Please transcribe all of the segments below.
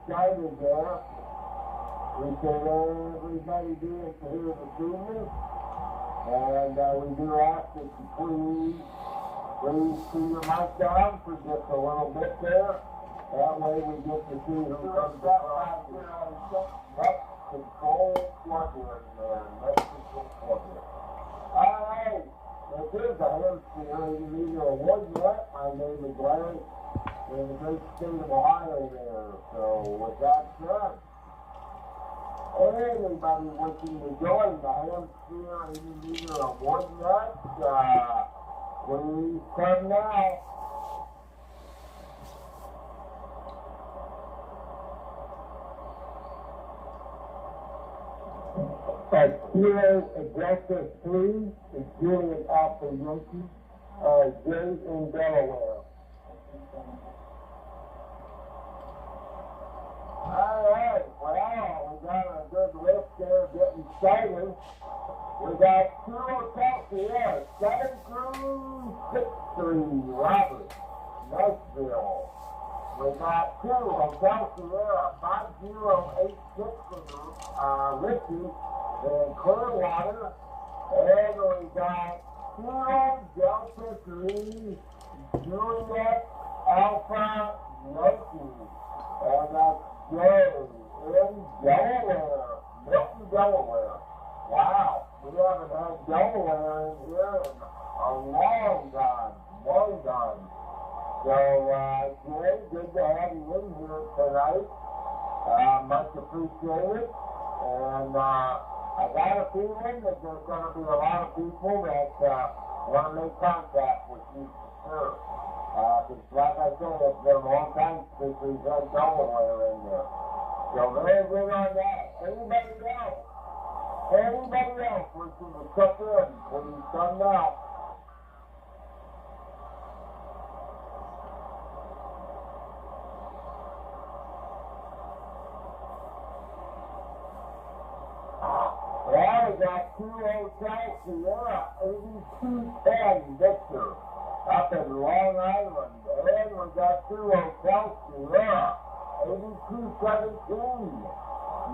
excited there. We said everybody being here this evening. And we do ask that you please keep your mic down for just a little bit there. That way we get to see who comes across next control plug-in there. Next control plug-in. All right. This is a hemisphere. You need your award yet. My name is Larry. In the great state of Ohio there. So with that said, anybody wishing to join the Hemisphere 80-meter award net, please come now. At Kilo Augusta 3 is Julian Alpha Yankee, Jay in Delaware. Alright, well, we got a good list there, getting started. We got 2 hotels here, 7-3-6-3, Robert, Nashville. We got 2 hotels Sierra, 5086 Richie in Clearwater. And we got 2 Delta 3, Juliet Alpha Yankee. And that's Jay in Delaware, Milton, Delaware. Wow, we haven't had Delaware in here in a long time. So, Jay, good to have you in here tonight. Much appreciated. And I got a feeling that there's going to be a lot of people that want to make contact with you for sure. Because like I said, it's been a long time since we've had Delaware in there. So very good on that. Anybody else wishing to check in, please come now. Well, we got 2 hotels Sierra, 8210 Victor, up in Long Island. And we got 2 hotels Sierra, 8217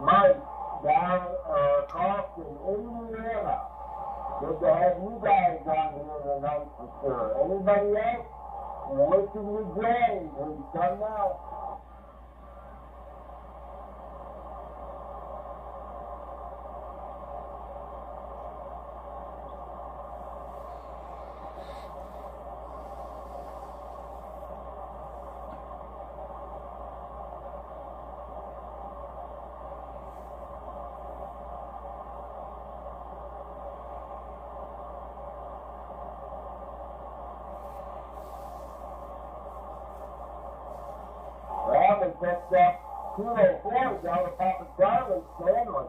Mike, down across in Indiana. Good to have you guys on here tonight for sure. Anybody else wishing to join, please come now. Picked up 204 down to Papa Charlie Stanley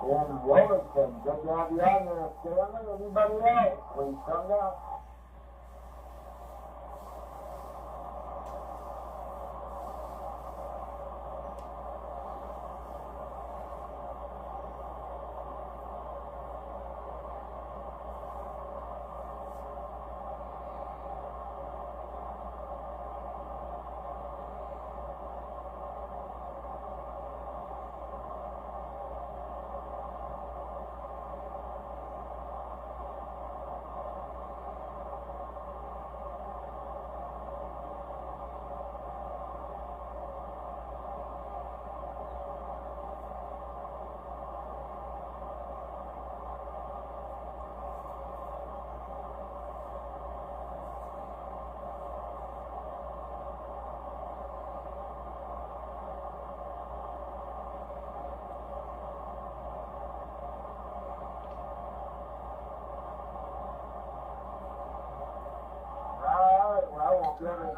in Wilmington. Good to have you on there, Stanley. Anybody else? Please come down.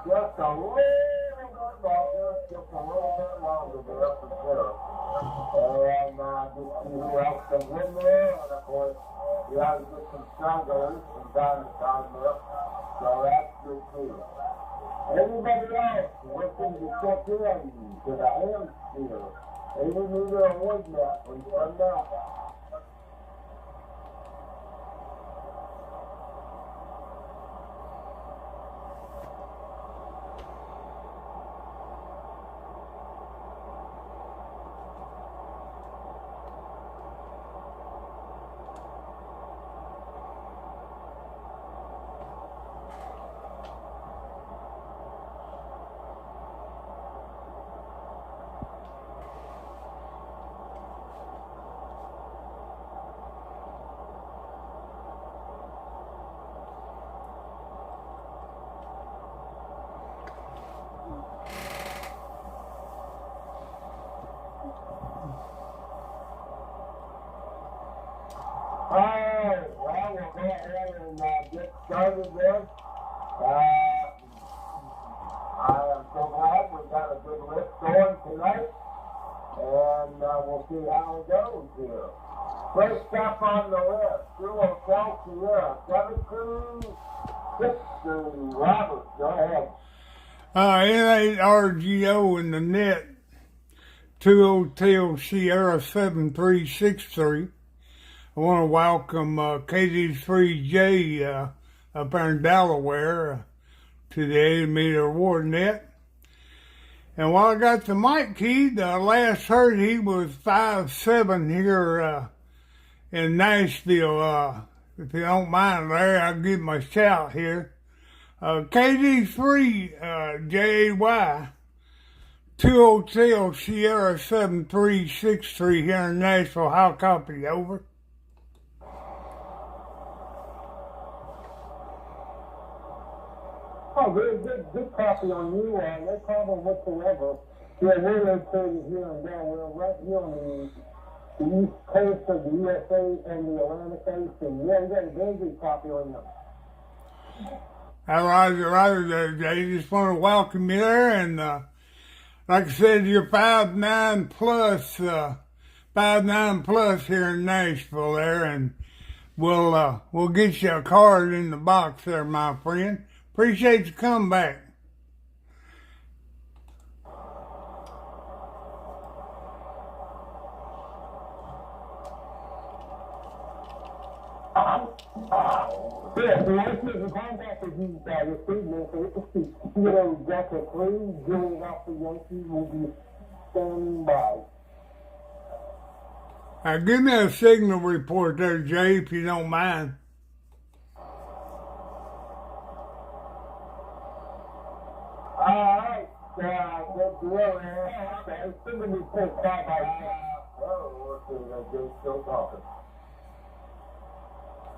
Just a little bit longer, just a little bit longer there for sure. And just see who else comes in there. And of course, you have to get some stragglers from time to time there. So that's good too. Anybody else wishing to check in to the Hemisphere 80-meter award net, please come down. Alright, well, we'll go ahead and get started then. I am so glad we got a good list going tonight, and we'll see how it goes here. First up on the list, True Hotel Sierra, 7363. Robert, go ahead. N8RGO in the net, 2 Hotel Sierra 7363. I want to welcome KD3J up there in Delaware to the 80 meter award net. And while I got the mic keyed, last heard he was 5'7" here in Nashville. If you don't mind, Larry, I'll give my shout here. KD3JAY, 2 Hotel Sierra 7363 here in Nashville. How copy? Over. Oh, very good copy on you. No problem whatsoever. Yeah, we're located here in Delaware, right here on the east coast of the USA and the Atlantic Coast. And yeah, we got a very good copy on you. Roger, Jay. Just want to welcome you there. And like I said, you're 5'9" plus, 5'9" plus here in Nashville there. And we'll get you a card in the box there, my friend. Appreciate you coming back. Yeah, so I was in contact with you this evening, so it's the Kilo Delta 3, Julie Alpha Yankee will be standing by. Give me a signal report there, Jay, if you don't mind. Alright, good deal, man. Okay, signal report by Jay's still talking.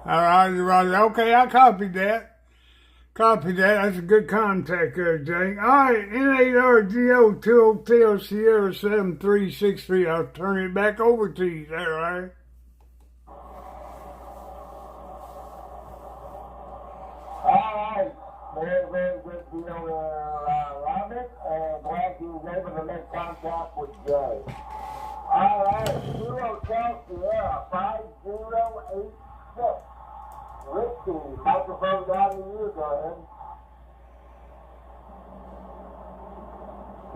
Roger. Okay, I copied that. That's a good contact there, Jay. Alright, N8RGO 2 Hotel Sierra 7363. I'll turn it back over to you there, Larry. Alright, very good deal there, Robert. Glad you was able to make contact with Jay. Alright, 2 Hotel Sierra 5086. Richie, microphone down to you, go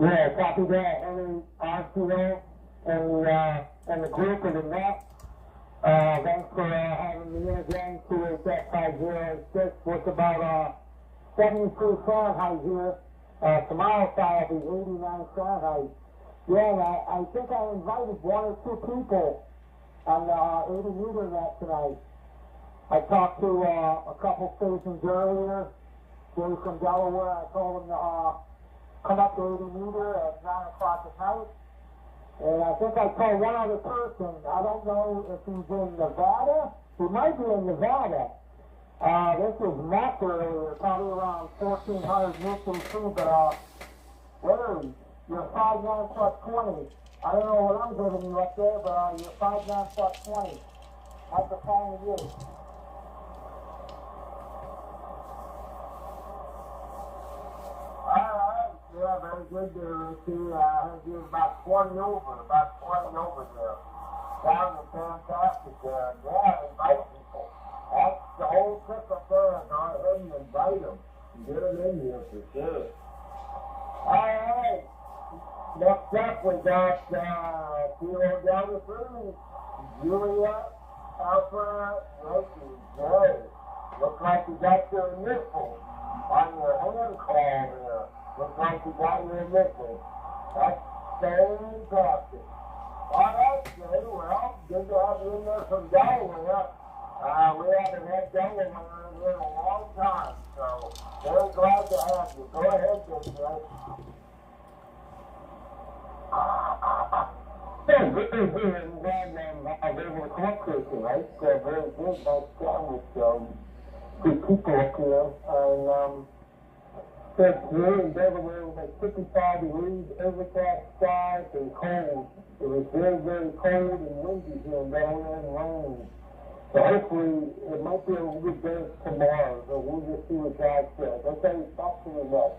ahead. Yeah, copy that. RCO and the group of the net. Thanks for having me in again. 2HF506. What's about 72 Fahrenheit here. Tomorrow I'll be 89 Fahrenheit. Yeah, and I think I invited 1 or 2 people on the 80 meter net tonight. I talked to a couple stations earlier. Jay from Delaware, I told him to come up to 80 meter at 9 o'clock at night. And I think I told one other person, I don't know if he's in Nevada. He might be in Nevada. This was Matt earlier, probably around 1,400 Nixon too, but Larry, you're 5'9" plus 20. I don't know what I'm giving you up there, but you're 5'9" plus 20. How's the phone with you? Alright, yeah, very good there, Richie. I heard you about 20 over there. Sounded fantastic there. Yeah, invite people. That's the whole trip up there. Go ahead and invite them. Get them in here for sure. Alright, next up we got Kilo Delta 3, Julia Alpha Yankee. Jay, looks like you got your initials on your hand claw there. Looks like you got your initials. That's fantastic. Alright, Jay, well, good to have you in there from Delaware. We haven't had Delaware in a long time, so very glad to have you. Go ahead, Jay. Yeah, good to hear. I'm glad I'm able to connect with you, right? Very good. Nice chatting with good people up here. And it's here in Delaware with like 55 degrees, overcast skies, and cold. It was very, very cold and windy here in Delaware and rain. So hopefully, it might be a little bit better tomorrow, so we'll just see what God says. Okay, back to the next.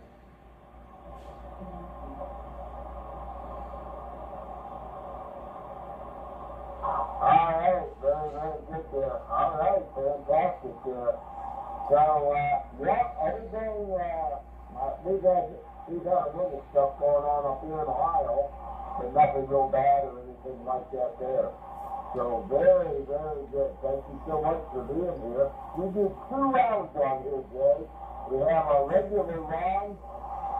All right, very, very good there. All right, fantastic there. So, everything, we've had a little stuff going on up here in Ohio, but nothing real bad or anything like that there. So, very, very good. Thank you so much for being here. We do 2 rounds on here, Jay. We have our regular round,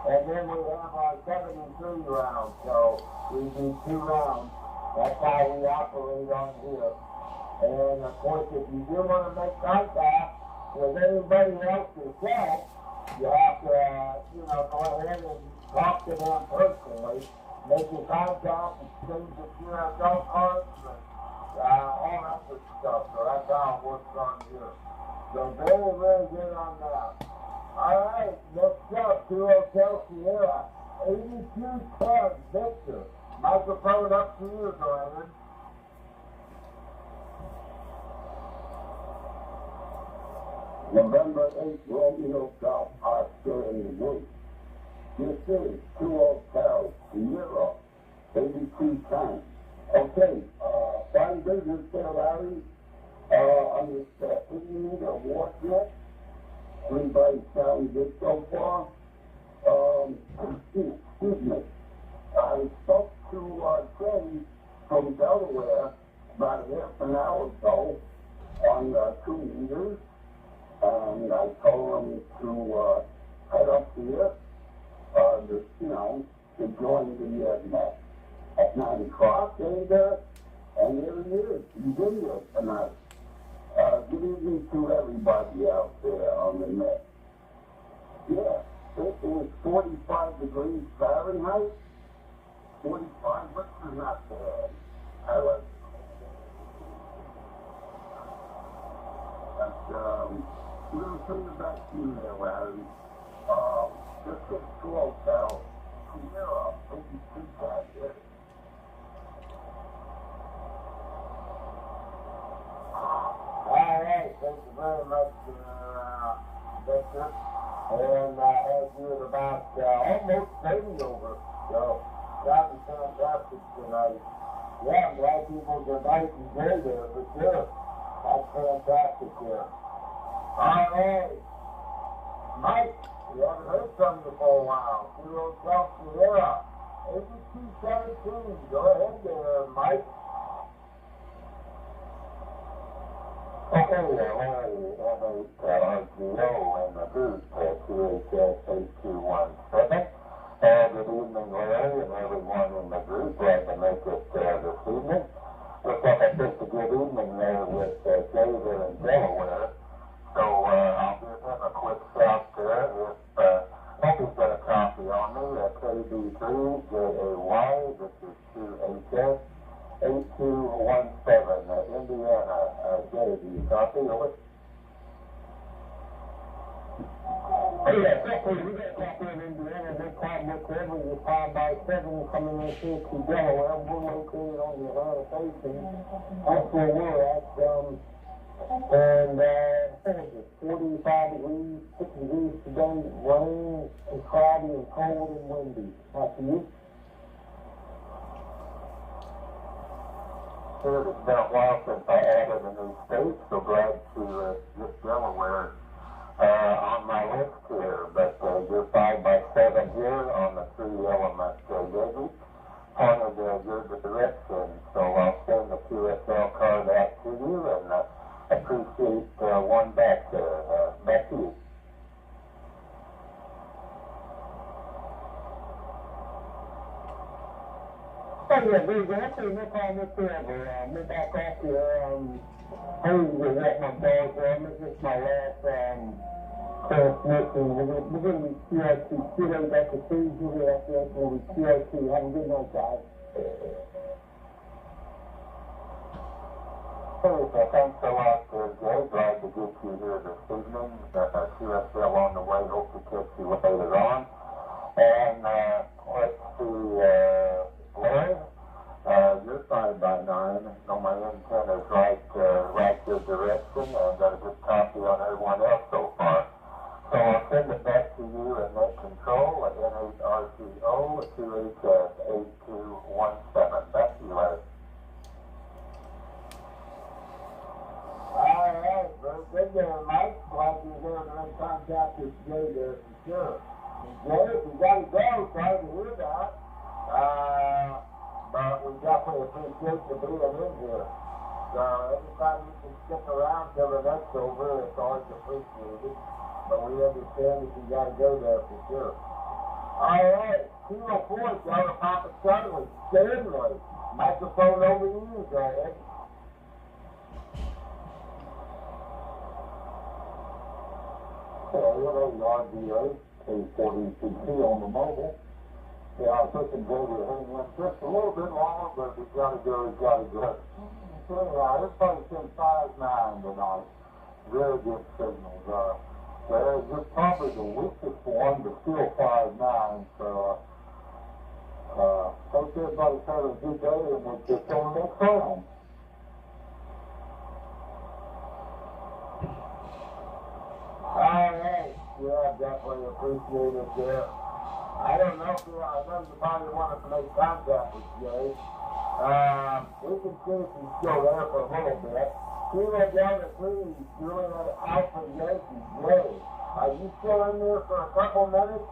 and then we have our 7 and 3 round. So, we do 2 rounds. That's how we operate on here. And of course, if you do want to make contact with anybody else yourself, you have to, go ahead and talk to them personally, make your contact, exchange the QSL cards, and all that good stuff. So that's how it works on here. So very, very good on that. All right, next up, 2 Hotel Sierra, 8210 Victor. Microphone up to you, Brian. November 8th, Romeo Golf, Oscar in the group. This is 2 Hotel Sierra, 8210. Okay, fine business there, Larry. On the set, we need a watch yet. Everybody sounds good so far. Excuse me. I spoke to Jay from Delaware about half an hour ago on 2 meters, and I told him to head up here, to join the net at 9 o'clock, and there he is. He's in there tonight. Good evening to everybody out there on the net. Yeah, it is 45 degrees Fahrenheit. 45, which is not bad. I like it. But, we're going to turn it back to you there, Larry. This is 2 Hotel Sierra, 82 here. All right, thank you very much, Victor. And as you were about almost 30 over, so that was fantastic tonight. Yeah, I'm glad people are nice and good there for sure. That's fantastic there. All right. Mike, we haven't heard from you for a while. 2 Hotel Sierra, 8217. Go ahead there, Mike. Okay, hello, RGO and the group at 2HS8217. Good evening, Larry, and everyone in the group. Glad to make it this evening. Looks like I picked a good evening there with Jay there in Delaware. So I'll give him a quick shout there. Hope he's got a copy on me at KB3JAY. This is 2HS. 8217, Indiana. Jay, do you copy? Over. Oh, yeah, definitely. We got a copy in Indiana. They called whatever you 5x7 coming in here to Delaware. We're located on the Atlanta station. That's where we're at. And what is it? 45 degrees, 6 degrees today. Rain and cloudy and cold and windy. After you. It's been a while since I added a new state, so glad to get Delaware on my list here. But you're 5x7 here on the 3-element Yeti, pointed your direction. So I'll send the QSL card out to you, and appreciate one back there. Back to you. Oh, yeah, there's actually no problem whatsoever. We're back off here. I'm going to let my balls on. This is my last transmission. We're going to be QRT. QRT back to 3. We're going to be QRT. Have a good night, guys. Well, thanks a lot, Jay. Glad to get you here this evening. QSL on the way. Hope to catch you later on. And let's see, Larry, you're 5x9. No, my antenna's right your direction. and got a good copy on everyone else so far. So I'll send it back to you at net control at N8RCO 2HS8217. Back to you, Larry. All right, very good there, Mike. Glad you're there to make contact with Jay there for sure. And Jay, if you got to go, sorry to hear that. But we definitely appreciate you being in here. So anytime you can stick around till the next over, it's always appreciated. But we understand that you got to go there for sure. All right, 204, Delta Papa Charlie, Stanley. Microphone over to you, go ahead. RDA, K40CC on the mobile. Yeah, I was looking to hang in just a little bit longer, but if he's got to go, he's got to go. So anyhow, this place in 5-9 tonight. Very good signals. Well, it's probably the weakest one, but still 5-9. So, hope everybody's having a good day, and we'll get on next round. All right. Yeah, definitely appreciate it there. I don't know if I know you probably wanted to make contact with Jay. We can see if he's still there for a little bit. Kilo Delta 3, Juliet Alpha Yankee Jay. Are you still in there for a couple minutes?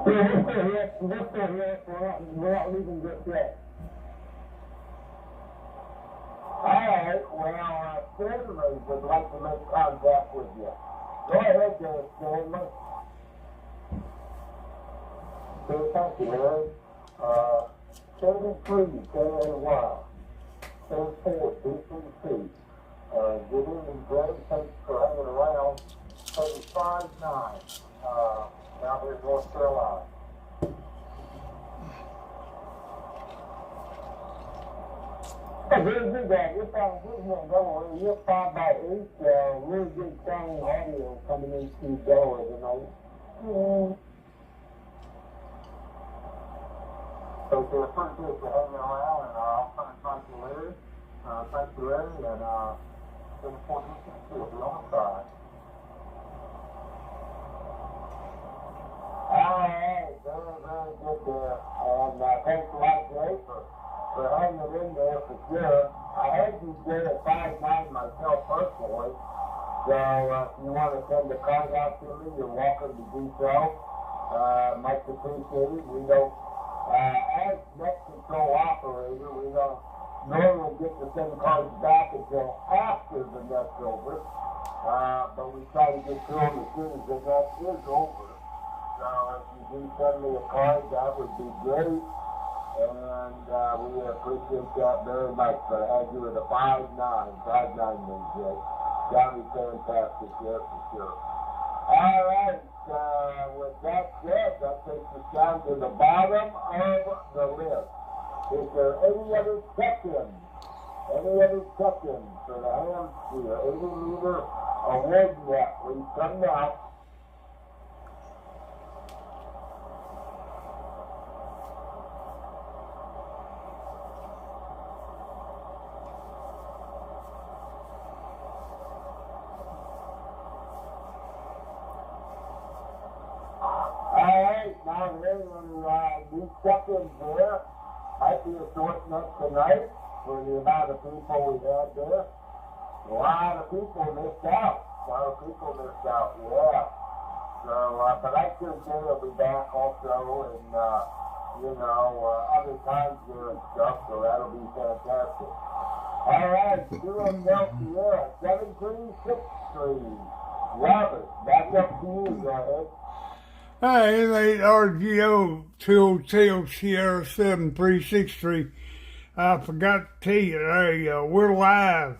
Yeah, we're still here. We're not leaving just yet. Alright, well, Stanley would like to make contact with you. Go ahead there, Stanley. Thank you, Larry. 73, KAY. 34, BCC. Good evening, Greg. Thanks for hanging around. 35-9, out here in North Carolina. Very good, guys. You're fine. You're 5x8. Really good sounding audio coming into Delaware tonight. So they're pretty good for hanging around, and I'll thank you, Larry. Thank you, Larry, and looking forward to seeing you. Be on the side. All right. Very, very good there. And thanks a lot, Jay, for hanging in there for sure. I had you there at 5-9 myself personally. So if you want to send a card out to me, you're welcome to do so. Much appreciated. We don't, as net control operator, we don't normally get to send cards back until after the net's over. But we try to get to them as soon as the net is over. So if you do send me a card, that would be great. And we appreciate that very much. But I had you at a 5-9 win, Jay. Johnny, fantastic there for sure. All right. With that said, that takes us down to the bottom of the list. Is there any other check-ins? Any other check-ins for the Hamsphere 80-meter award net? Please come now. Now, really, these check-ins there might be a short net tonight for the amount of people we had there. A lot of people missed out. Yeah. So, but I sure Jay will be back also, and, other times there and stuff, so that'll be fantastic. All right, Philadelphia, 7363. Robert, back up to you, go ahead. Hi, N8RGO 202 Sierra 7363. I forgot to tell you, we're live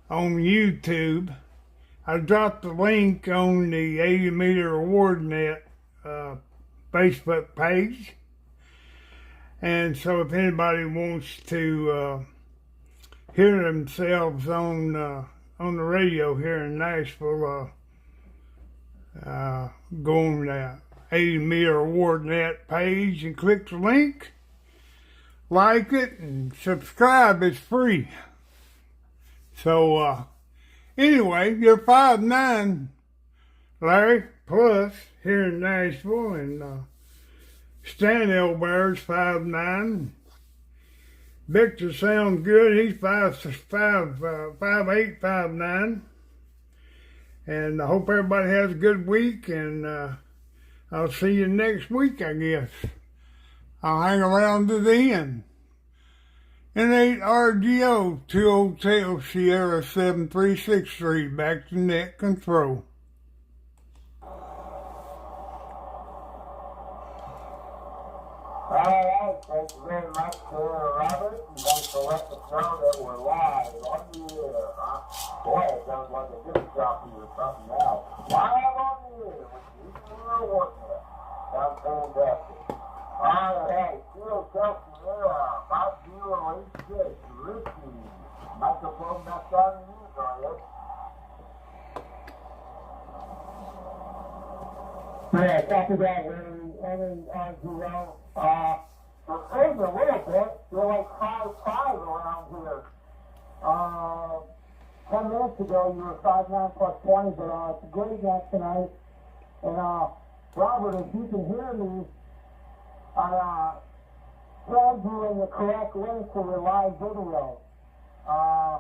on YouTube. I dropped the link on the 80-meter award net Facebook page. And so if anybody wants to hear themselves on the radio here in Nashville, go on the 80-meter award net page and click the link. like it, and subscribe. It's free. So, anyway, you're 5'9", Larry, plus here in Nashville, and Stan Elbear's 5'9". Victor sounds good. He's 5'8", 5'9". And I hope everybody has a good week, and I'll see you next week, I guess. I'll hang around to the end. N8RGO 2 Hotel Sierra 7363, back to net control. All right, thank you very much, Robert, and thanks for letting us know that we're live on the air, huh? Boy, it sounds like a disc jockey or something now. Live on the air with Easter Warfare. Sounds fantastic. All right, Kilo Sierra 5086, Ricky. Microphone back on you, Brian. Yeah, copy that, N8RGO. We're crazy a little bit. We're like 5'5" around here. 10 minutes ago, you were 5'9" plus 20, but it's a great match tonight. And Robert, if you can hear me, I sent you in the correct link to your live video. I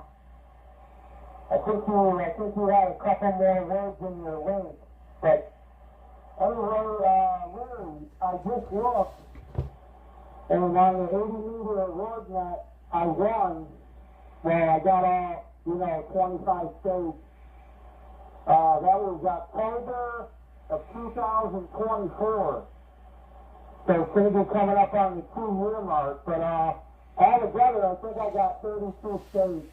think you had a couple more words in your link, but anyway, Larry, I just looked, and on the 80-meter award net, I won. Well, I got all, 25 states. That was October of 2024. So it's going to be coming up on the 2-year mark. But altogether, I think I got 32 states.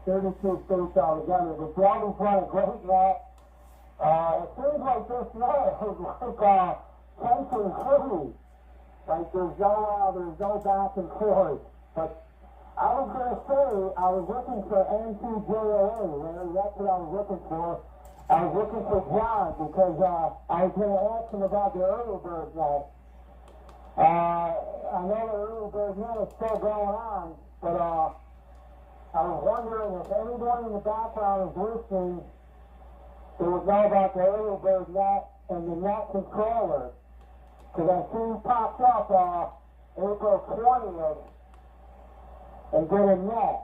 32 states altogether. The Dragons run a great net. It seems like this night is like tension-free. Like there's no back and forth. But I was going to say, I was looking for NCJOA, Larry. That's what I was looking for. I was looking for John because I was going to ask him about the early bird net. I know the early bird net is still going on, but I was wondering if anyone in the background is listening. They would know about the early bird net and the net controller. Because I see it popped up April 20th and did a net.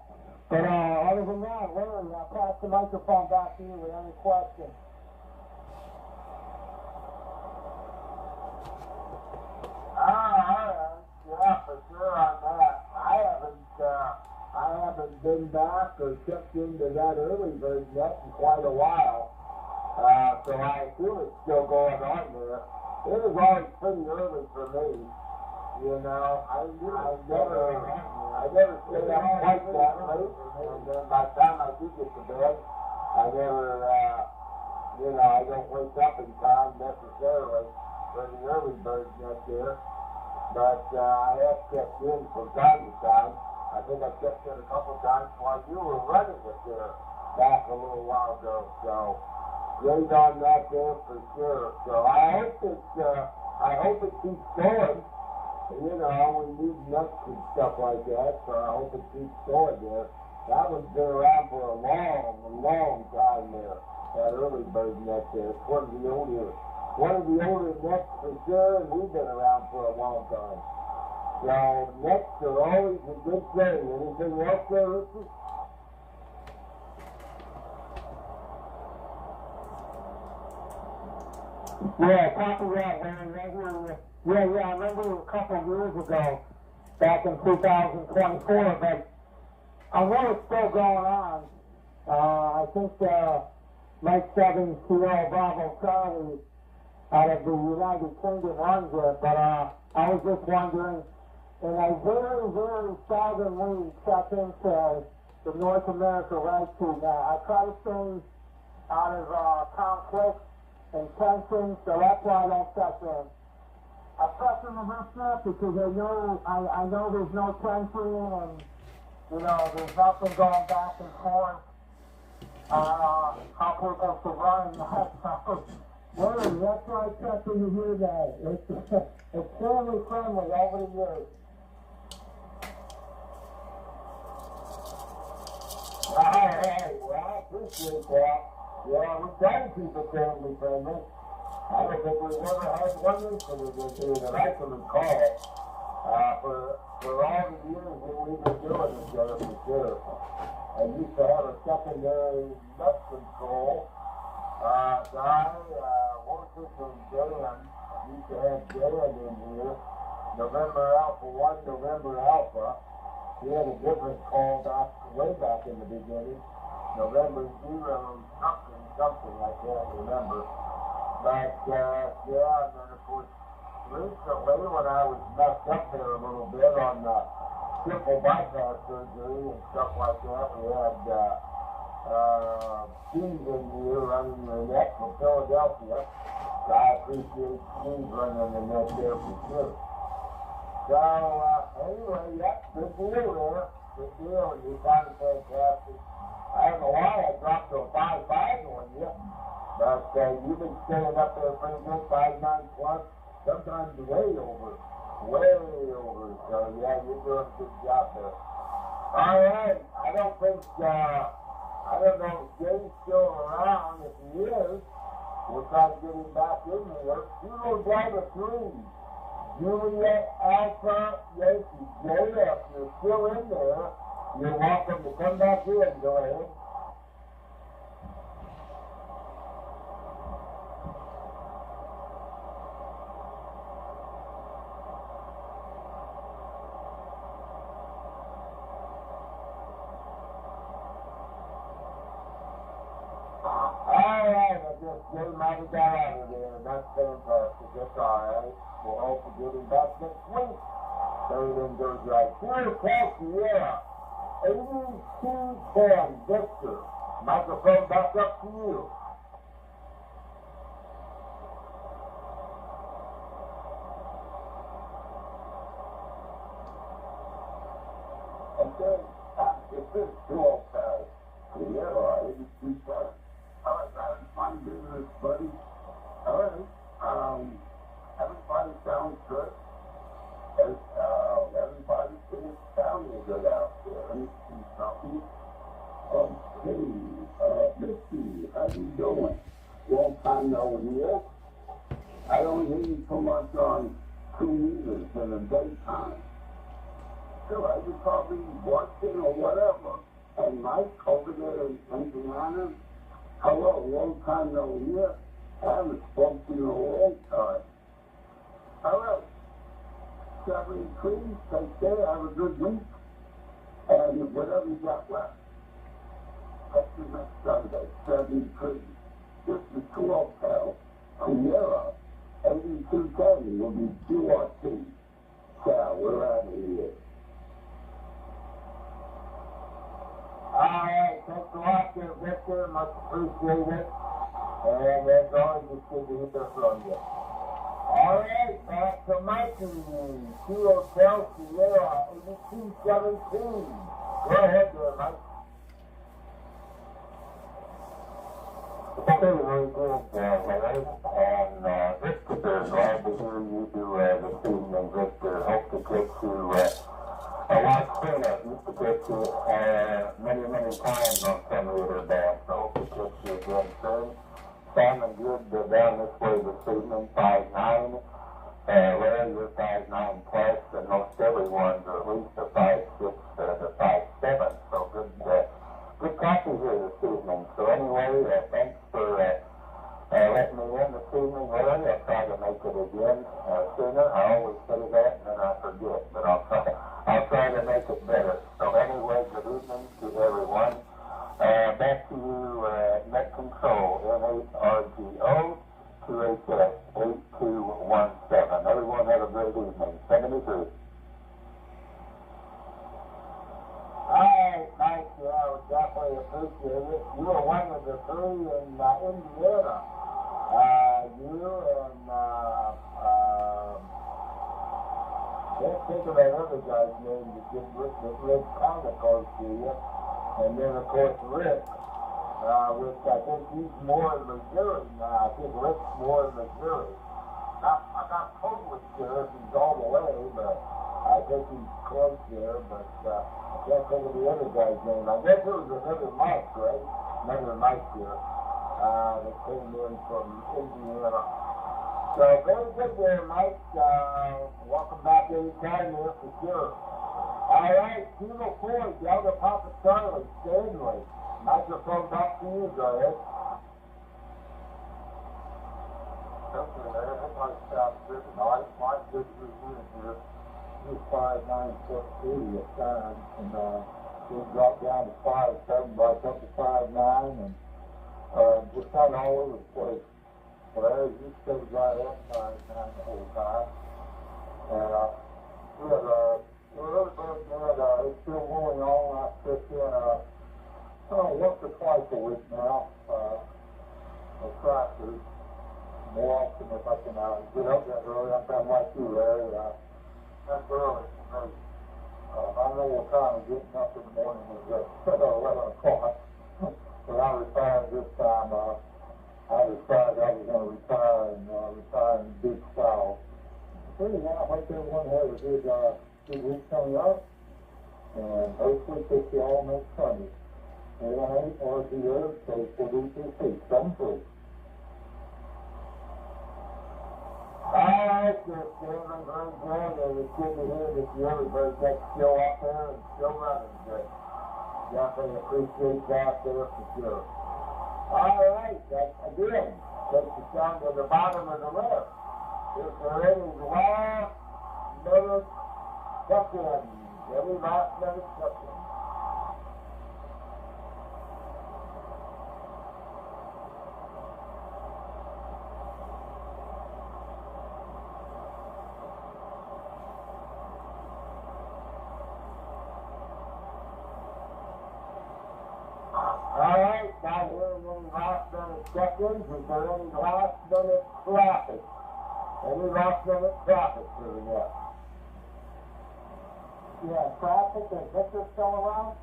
But other than that, Larry, I'll pass the microphone back to you with any questions. Yeah, for sure on that. I haven't been back or checked into that early bird net in quite a while. So I assume it's still going on there. It was always pretty early for me. I never stayed up quite that late. And then by the time I do get to bed, I never, I don't wake up in time necessarily for the early bird net there. But I have checked in from time to time. I think I checked in a couple times while you were running it there back a little while ago. So great on that there for sure. So I hope it keeps going. We need nuts and stuff like that, so I hope it keeps going there. That one's been around for a long time there. That early bird net there. It's one of the older nets for sure, and we've been around for a long time. So nets are always a good thing. Anything else there, Richard? Yeah, copy that, Larry. Yeah, I remember a couple of years ago, back in 2024, but I know it's still going on. I think Mike 7 Sierra Bravo Charlie out of the United Kingdom runs it, but I was just wondering, and I very, very seldomly check into the North America Right Team. I try to stay out of conflict and tension, so that's why I don't check in. I check in the restaurant because I know there's no tension and, there's nothing going back and forth on how people should run. Larry, that's why I check in to hear that. It's family friendly over the years. appreciate that. Yeah, we try to keep it family friendly. I don't think we've ever had one incident in here that I can recall for all the years that we've been doing this together for sure. I used to have a secondary nut control guy, what was his name, Dan. Used to have Dan in here. November Alpha 1, November Alpha. He had a different call way back in the beginning. November 0 something, I can't remember. But, yeah, and then of course, recently when I was messed up there a little bit on the triple bypass surgery and stuff like that, we had Steve in here running the net from Philadelphia. So I appreciate Steve running the net there for sure. So, anyway, yeah, good deal there. Good deal, and you sounded fantastic. I don't know why I dropped to a 5.5 on you, but you've been staying up there pretty good, 5.9 plus, sometimes way over. So, yeah, you're doing a good job there. All right, I don't know if Jay's still around. If he is, we'll try to get him back in here. Kilo Driver 3. Juliet Alpha Yankee. Jay, if you're still in there, you're welcome to come back in. Go ahead. Alright, I guess Jay might have got out of there. That's fantastic. That's alright. We'll hope to get him back next week. Everything goes right. Here, Sierra, 8210, Victor. Microphone back up to you. Okay, this is 205. Sierra, 8210. All right, guys, fine business, buddy. All right, everybody sounds good. Everybody sounding good out there. Let me see something. Okay, Missy, how you doing? Long time no hear. I don't hear you so much on 2 meters in the daytime. So I was probably working or whatever. And Mike over there in Indiana, hello, long time no hear. I haven't spoken to you in a long time. All right. 73, take care, have a good week. And whatever you got left, catch you next Sunday, 73. This is 205, Sierra, 8210 will be QRT. Ciao, we're out of here. Alright, thanks a lot there, Victor. Much appreciated. And as always, it's good to hear from you. Alright, back to Mikey. Hotel Sierra, 8217. Go ahead there, Mike. Okay, very good, Larry. And Victor, glad to hear you do this evening, Victor. Hope to get you a lot sooner. Used to get you many times on some of your bands. So hope to get you again soon. Sounding good down this way this evening, 5'9". Larry, you're 5'9" plus, and most everyone's at least a 5'6" to 5'7". So good copy here this evening. So anyway, thanks for letting me in this evening, Larry. I'll try to make it again sooner. I always say that and then I forget, but I'll try to make it better. So anyway, good evening to everyone. Back to you, Net Control, NHRGO, 2HS 8217. Everyone have a great evening. 73. Alright, Mike, yeah, I would definitely appreciate it. You were one of the 3 in Indiana. You and, can't think of that other guy's name that lives kind of close to you. And then, of course, Rick, which I think he's more in Missouri now. I think Rick's more in Missouri. I'm not totally sure if he's all the way, but I think he's close there, but I can't think of the other guy's name. I guess it was another Mike, right? Another Mike here that came in from Indiana. So very good there, Mike. Welcome back anytime here for sure. All right, Kilo Ford, Delta Papa Charlie, Stanley. Microphone back to you, go ahead. Okay, man. Everybody sounds good tonight. My good review here. He was 5'9", 80 at times, and he dropped down to 5'7", back up to 5'9", and just kind of all over the place. Well, he stayed right at 5'9" the whole time. And he had really big man. It's still going on. I sit in once or twice a week now. I try to more often if I can get up that early. I'm kind of like you, Larry. That's early for me. I know what time of getting up in the morning is 11 o'clock. When I retired this time, I decided I was going to retire in big style. So anyhow, I hope everyone has a good week coming up, and hopefully take you all next Sunday. 818 RZO, so for DTC, 7-3. All right, there, Stanley, very good, and it's good to hear that you everybody got still up there and still running good. Definitely appreciate that there for sure. All right, that again takes us down to the bottom of the list. Is there any last minute check-ins? Any last minute check-ins? Alright, not hearing any last minute check-ins. Is there any last minute traffic? Any last minute traffic for the net? Yeah, traffic. Is Victor still around?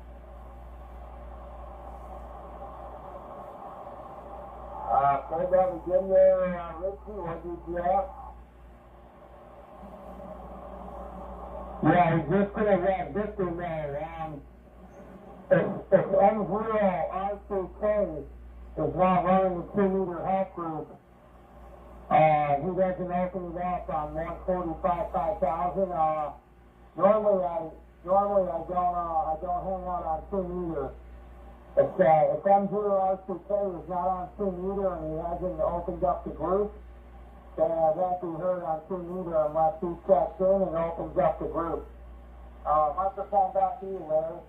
Say that again there, Richie. What did you ask? Yeah, he's just going to let Victor know. If Unreal RCK is not running the 2-meter half group, he doesn't open it up on 145,000. Normally I don't hang out on 2-meter. If Unreal RCK is not on 2-meter and he hasn't opened up the group, then I won't be heard on 2-meter unless he checks in and opens up the group. Microphone back to you, Larry.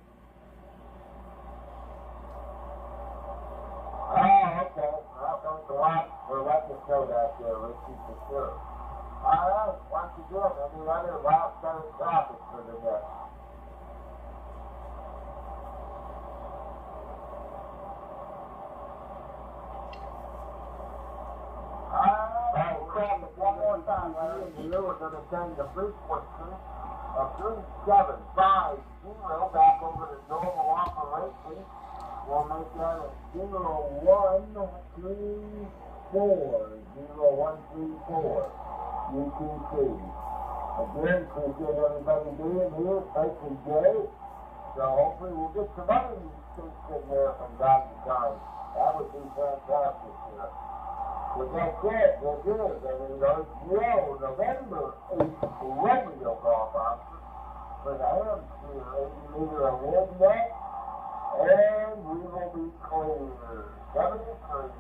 Oh, okay. Well, thanks a lot for letting us know that there, Richie, for sure. All right, once again, any other last minute traffic for the net? All right, traffic one more time, Larry. We're going to send the frequency of 3750 back over to normal operation. We'll make that a 0134, 0134, UTC. Again, appreciate everybody being here, especially Jay. So hopefully we'll get some other new states in there from time to time. That would be fantastic here. With that said, there is an RZO November 8th radio golf option for the Hampshire 80-meter award net. And we will be clear. 73.